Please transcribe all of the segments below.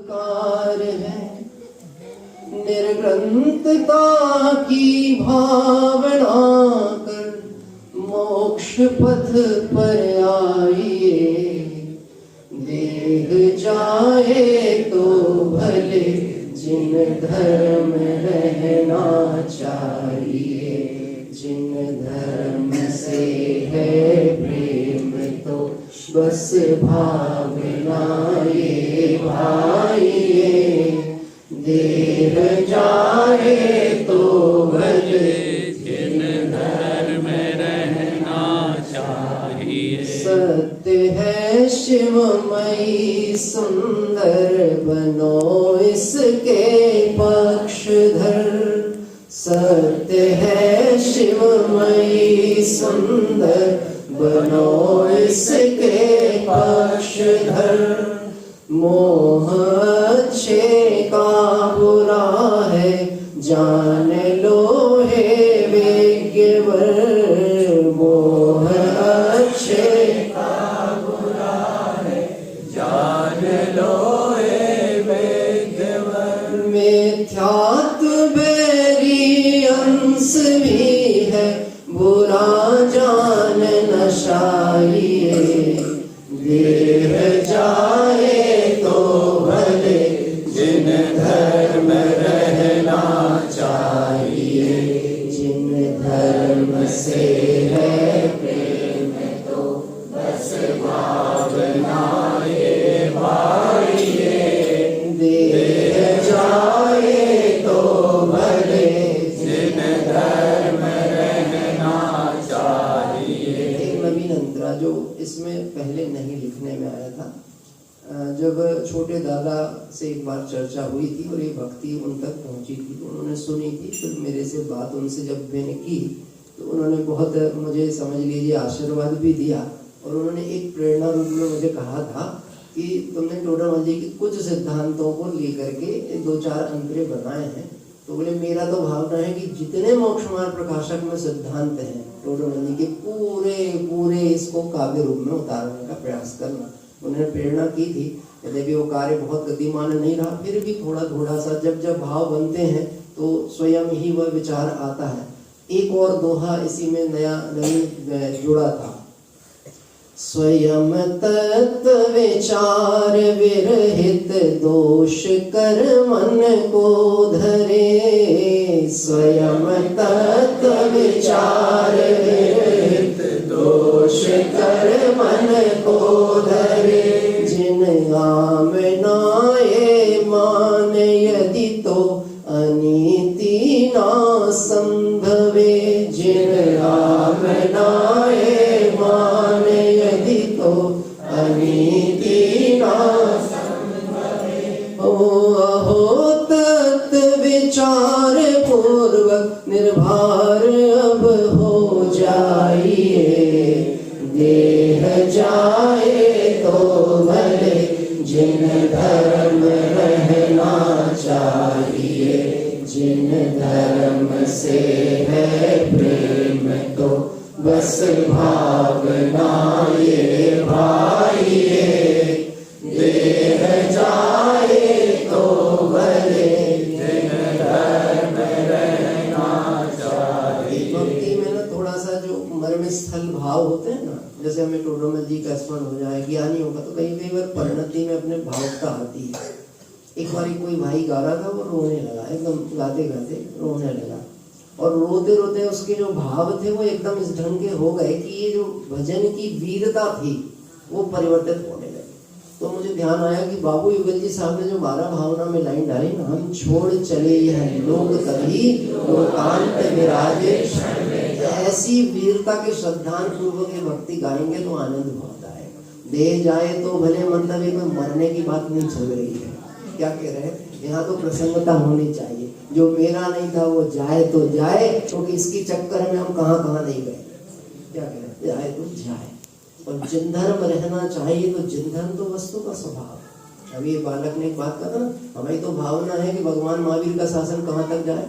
Car है, निर्ग्रंथता की भावना कर मोक्ष पथ पर आइए। देह जाए तो भले जिन धर्म रहना चाहिए, जिन धर्म से है प्रेम तो बस भावना ये भाइये। देह जाए तो भले जिन धर्म रहना चाहिए। सत्य है शिवमयी सुंदर बनो इसके पक्षधर। सत्य है शिवमयी सुंदर बनो इसके पक्षधर। मोह अच्छे का बुरा है जान लो हे विज्ञवर। मोह अच्छे का बुरा है जान लो हे विज्ञवर। मिथ्यात्व बैरी अंश भी है बुरा जान न चाहिए। देह जाए तो भले जिन धर्म रहना चाहिए, जिन धर्म से है प्रेम तो बस भावना ये भाइये। देह जाए तो भले जिन धर्म रहना चाहिए। एक नवीन अंतरा जो इसमें पहले नहीं लिखने में आया था। जब छोटे दादा से एक बार चर्चा हुई थी और ये भक्ति उन तक पहुंची थी, उन्होंने सुनी थी। फिर मेरे से बात उनसे जब मैंने की तो उन्होंने बहुत मुझे समझ लीजिए आशीर्वाद भी दिया। और उन्होंने एक प्रेरणा रूप में मुझे कहा था कि तुमने टोडरमल जी के कुछ सिद्धांतों को लेकर के 2-4 अंतरे बनाए हैं। तो बोले मेरा तो भावना है कि जितने मोक्ष मार्ग प्रकाशक में सिद्धांत हैं टोडरमल जी के पूरे इसको काव्य रूप में उतारने का प्रयास करना। उन्होंने प्रेरणा की थी। यद्यपि वो कार्य बहुत गतिमान नहीं रहा, फिर भी थोड़ा सा जब भाव बनते हैं तो स्वयं ही वह विचार आता है। एक और दोहा इसी में नया जुड़ा था। स्वयं तत्व विचार विरहित दोष कर मन को धरे। स्वयं तत्व विचार विरहित दोष कर मन को धरे। जिन आमनाए मान यदि तो अनीति ना संभवे। जिन आमनाए मान यदि तो अनीति ना संभवे। अहो तत्व विचार पूर्वक निर्भर अब हो जाइए। देह जाए तो भले जिन धर्म रहना चाहिए, जिन धर्म से है प्रेम तो बस भावना ये भाइये। देह जाए तो भले जिन धर्म रहना चाहिए। भक्ति में ना थोड़ा सा जो मर्मस्थल भाव होते हैं ना, जैसे हमें टोडरमल जी का स्मरण हो जाए, ज्ञानी होगा तो कई बार परिणति में अपने भावुकता आती है। एक बार कोई भाई गा रहा था, वो रोने लगा, एकदम गाते गाते रोने लगा। और रोते रोते उसके जो भाव थे वो एकदम इस ढंग के हो गए कि ये जो भजन की वीरता थी वो परिवर्तित होने लगी। तो मुझे ध्यान आया कि बाबू युगल जी साहब ने जो 12 भावना में लाइन डाली ना, हम छोड़ चले यह लोग कभी लोकांत विराजे। ऐसी वीरता के श्रद्धान पूर्वक ये भक्ति गाएंगे तो आनंद बहुत आएगा। देह जाए तो भले, मतलब ये कोई मरने की बात नहीं चल रही है। क्या कह रहे हैं, यहाँ तो प्रसन्नता होनी चाहिए। जो मेरा नहीं था वो जाए तो जाए, क्योंकि इसकी चक्कर में हम कहाँ नहीं गए। क्या कह रहे हैं, जाए तो जाए। और जिन धर्म रहना चाहिए, तो जिन धर्म तो वस्तु का स्वभाव। अभी ये बालक ने एक बात कहा ना, हमारी तो भावना है कि भगवान महावीर का शासन कहाँ तक जाए।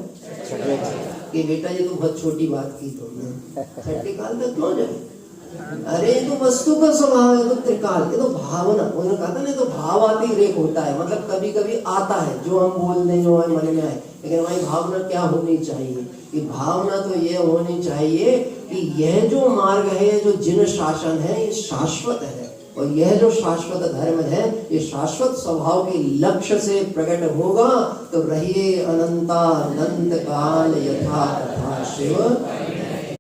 कि बेटा ये तो बहुत छोटी बात की तुमने, छठे काल तक क्यों जाए। अरे ये तो वस्तु का स्वभाव है, तो त्रिकाल, ये तो भावना। उन्होंने कहा था नहीं तो भावातिरेक होता है, मतलब कभी कभी आता है जो हम बोल दें, जो हमारे मन में आए, लेकिन हमारी भावना क्या होनी चाहिए? कि भावना तो ये होनी चाहिए कि यह जो मार्ग है, जो जिन शासन है, ये शाश्वत है, और यह जो शाश्वत धर्म है, ये शाश्वत स्वभाव के लक्ष्य से प्रकट होगा तो रहिए अनंतानंत काल यथा तथा शिव